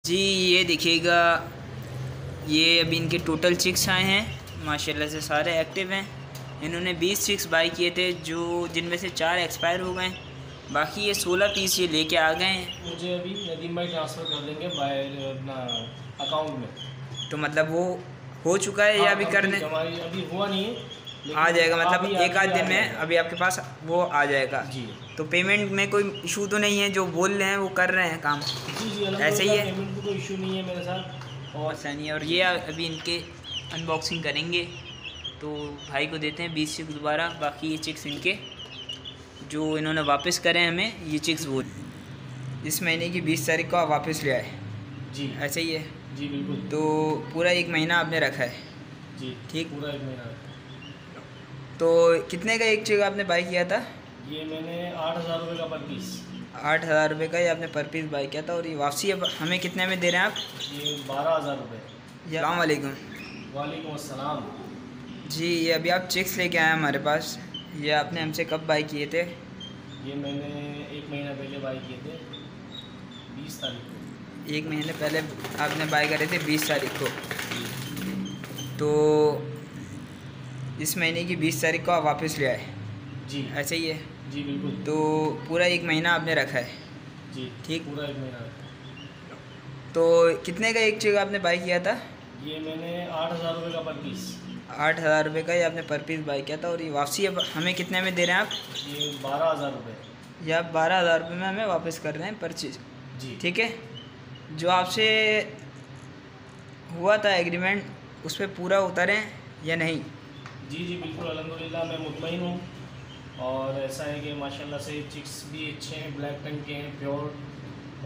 जी ये देखिएगा, ये अभी इनके टोटल चिक्स आए हैं, माशाल्लाह से सारे एक्टिव हैं। इन्होंने 20 चिक्स बाई किए थे, जो जिनमें से 4 एक्सपायर हो गए, बाकी ये 16 पीस ये लेके आ गए हैं। मुझे अभी नदीम भाई ट्रांसफ़र कर देंगे बाय अपना अकाउंट में। तो मतलब वो हो चुका है या अभी करने अभी हुआ नहीं है, आ जाएगा, मतलब अभी एक आध दिन में अभी आपके पास वो आ जाएगा जी। तो पेमेंट में कोई इशू तो नहीं है, जो बोल रहे हैं वो कर रहे हैं काम? जी ऐसे ही है, पेमेंट में कोई इशू नहीं है मेरे साथ। और सही है। और ये अभी इनके अनबॉक्सिंग करेंगे, तो भाई को देते हैं 20 चिक्स दोबारा। बाकी ये चिक्स इनके जो इन्होंने वापस करे हैं हमें, ये चिक्स वो इस महीने की 20 तारीख को आप वापस ले आए। जी ऐसे ही है जी बिल्कुल। तो पूरा 1 महीना आपने रखा है? जी ठीक। पूरा 1 महीना। तो कितने का एक चिक आपने बाई किया था? ये मैंने 8,000 रुपये का पर पीस। 8,000 रुपये का ये आपने पर पीस बाई किया था, और ये वापसी अब हमें कितने में दे रहे हैं आप? ये 12,000 रुपये। अस्सलाम वालेकुम। वालेकुम अस्सलाम। जी ये अभी आप चिक्स लेके आए हैं हमारे पास, ये आपने हमसे कब बाई किए थे? ये मैंने 1 महीना पहले बाई किए थे, 20 तारीख को। 1 महीने पहले आपने बाई करे थे 20 तारीख को, तो इस महीने की 20 तारीख को आप वापस ले आए। जी ऐसे ही है जी बिल्कुल। तो पूरा 1 महीना आपने रखा है? जी ठीक। पूरा 1 महीना। तो कितने का एक चिक आपने बाई किया था? ये मैंने 8,000 रुपये का पर पीस। 8,000 रुपये का ये आपने पर पीस बाई किया था, और ये वापसी अब हमें कितने में दे रहे हैं आप? ये 12,000 रुपये। ये आप 12,000 रुपये में हमें वापस कर रहे हैं पर चीज़। जी ठीक है, जो आपसे हुआ था एग्रीमेंट उस पर पूरा उतरे या नहीं? जी जी बिल्कुल अल्हम्दुलिल्लाह मैं मुतमईन हूँ। और ऐसा है कि माशाल्लाह से चिक्स भी अच्छे हैं, ब्लैक टंग के हैं, प्योर,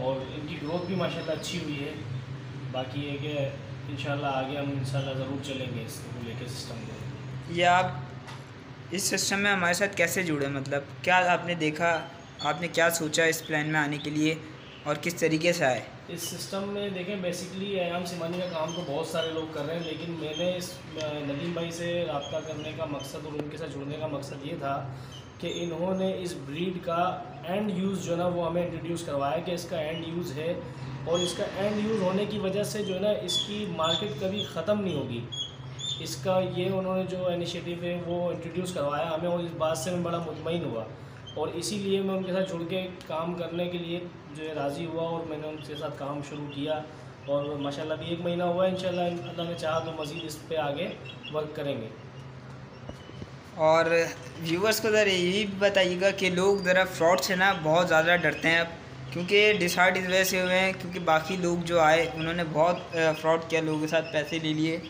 और इनकी ग्रोथ भी माशाल्लाह अच्छी हुई है। बाकी है कि इंशाल्लाह आगे हम इंशाल्लाह ज़रूर चलेंगे इसको लेके सिस्टम को। ये आप इस सिस्टम में हमारे साथ कैसे जुड़े, मतलब क्या आपने देखा, आपने क्या सोचा इस प्लान में आने के लिए, और किस तरीके से आए? इस सिस्टम में देखें बेसिकली आयाम सिमानी का काम तो बहुत सारे लोग कर रहे हैं, लेकिन मैंने इस नदीम भाई से रब्ता करने का मकसद और उनके साथ जुड़ने का मकसद ये था कि इन्होंने इस ब्रीड का एंड यूज़ जो है ना वो हमें इंट्रोड्यूस करवाया कि इसका एंड यूज़ है, और इसका एंड यूज़ होने की वजह से जो है ना इसकी मार्केट कभी ख़त्म नहीं होगी। इसका ये उन्होंने जो इनिशिएटिव है वो इंट्रोड्यूस करवाया हमें, और इस बात से मैं बड़ा मुतमईन हुआ, और इसीलिए मैं उनके साथ जुड़ के काम करने के लिए जो है राज़ी हुआ, और मैंने उनके साथ काम शुरू किया। और माशाल्लाह भी 1 महीना हुआ है, इंशाल्लाह अल्लाह ने चाहा तो मज़ीद इस पे आगे वर्क करेंगे। और व्यूअर्स को ज़रा ये भी बताइएगा कि लोग ज़रा फ्रॉड से ना बहुत ज़्यादा डरते हैं अब, क्योंकि डिसाइड इस वजह से हुए हैं क्योंकि बाकी लोग जो आए उन्होंने बहुत फ्रॉड किया, लोगों के साथ पैसे ले लिए,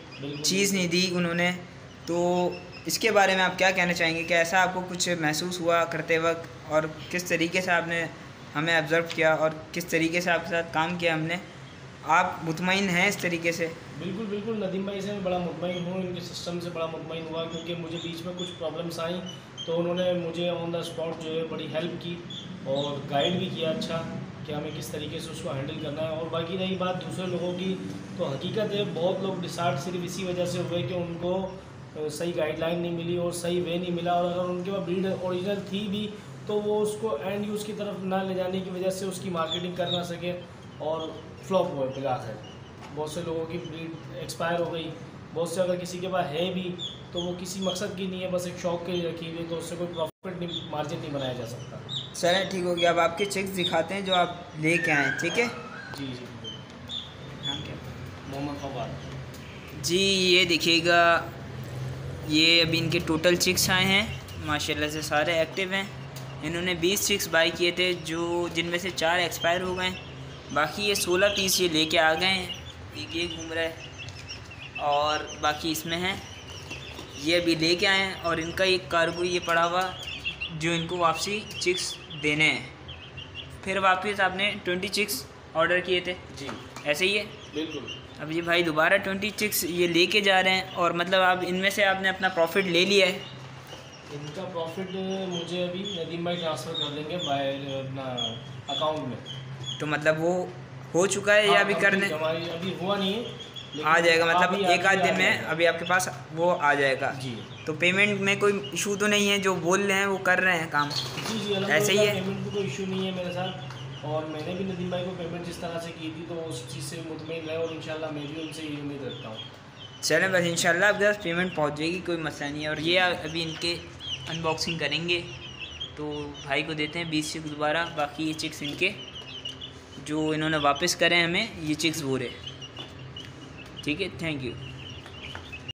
चीज़ नहीं दी उन्होंने। तो इसके बारे में आप क्या कहना चाहेंगे कि ऐसा आपको कुछ महसूस हुआ करते वक्त, और किस तरीके से आपने हमें ऑब्ज़र्व किया और किस तरीके से आपके साथ काम किया हमने? आप मुतमईन हैं इस तरीके से? बिल्कुल बिल्कुल नदीम भाई से मैं बड़ा मुतमईन हूँ, इनके सिस्टम से बड़ा मुतमईन हुआ, क्योंकि मुझे बीच में कुछ प्रॉब्लम्स आई तो उन्होंने मुझे ऑन द स्पॉट जो है बड़ी हेल्प की और गाइड भी किया अच्छा कि हमें किस तरीके से उसको हैंडल करना है। और बाकी रही बात दूसरे लोगों की, तो हकीकत है बहुत लोग डिसाइड सिर्फ इसी वजह से हुए कि उनको सही गाइडलाइन नहीं मिली और सही वे नहीं मिला, और अगर उनके पास ब्रीड ओरिजिनल थी भी तो वो उसको एंड यूज़ की तरफ ना ले जाने की वजह से उसकी मार्केटिंग कर ना सके और फ्लॉप हुए बिगाड़ है। बहुत से लोगों की ब्रीड एक्सपायर हो गई, बहुत से अगर किसी के पास है भी तो वो किसी मकसद की नहीं है, बस एक शौक़ के लिए रखी हुई है, तो उससे कोई प्रॉफिट नहीं, मार्जिन नहीं बनाया जा सकता। चलें ठीक हो गया, अब आपके चिक्स दिखाते हैं जो आप लेके आए, ठीक है? जी जी नाम क्या? मोहम्मद फवाद। जी ये देखिएगा, ये अभी इनके टोटल चिक्स आए हैं, माशाल्लाह से सारे एक्टिव हैं। इन्होंने 20 चिक्स बाई किए थे, जो जिनमें से 4 एक्सपायर हो गए, बाकी ये 16 पीस ये लेके आ गए हैं। एक ये घूम रहा है और बाकी इसमें हैं, ये अभी लेके आए हैं, और इनका एक कार्गो ये पड़ा हुआ जो इनको वापसी चिक्स देने हैं। फिर वापस आपने 20 चिक्स ऑर्डर किए थे? जी ऐसे ही है बिल्कुल। अब ये भाई दोबारा 20 चिक्स ये लेके जा रहे हैं, और मतलब आप इनमें से आपने अपना प्रॉफिट ले लिया है? इनका प्रॉफिट मुझे अभी नदीम भाई ट्रांसफ़र कर देंगे बाय अपना अकाउंट में। तो मतलब वो हो चुका है या अभी करने अभी हुआ नहीं है, आ जाएगा, मतलब एक आध दिन में अभी आपके पास वो आ जाएगा? जी। तो पेमेंट में कोई इशू तो नहीं है, जो बोल रहे हैं वो कर रहे हैं काम? जी जी ऐसे ही है, पेमेंट में कोई इशू नहीं है मेरे साथ। और मैंने भी नदीम भाई को पेमेंट जिस तरह से की थी तो उस चीज़ से मुतमईन रहे, और इंशाल्लाह मैं भी उनसे यही उम्मीद रखता हूँ। चलें बस इंशाल्लाह आपके पास पेमेंट पहुंच जाएगी, कोई मसला नहीं है। और ये अभी इनके अनबॉक्सिंग करेंगे तो भाई को देते हैं 20 चिक्स दोबारा। बाकी ये चिक्स इनके जो इन्होंने वापस करें हमें, ये चिक्स वो रहे। ठीक है, थैंक यू।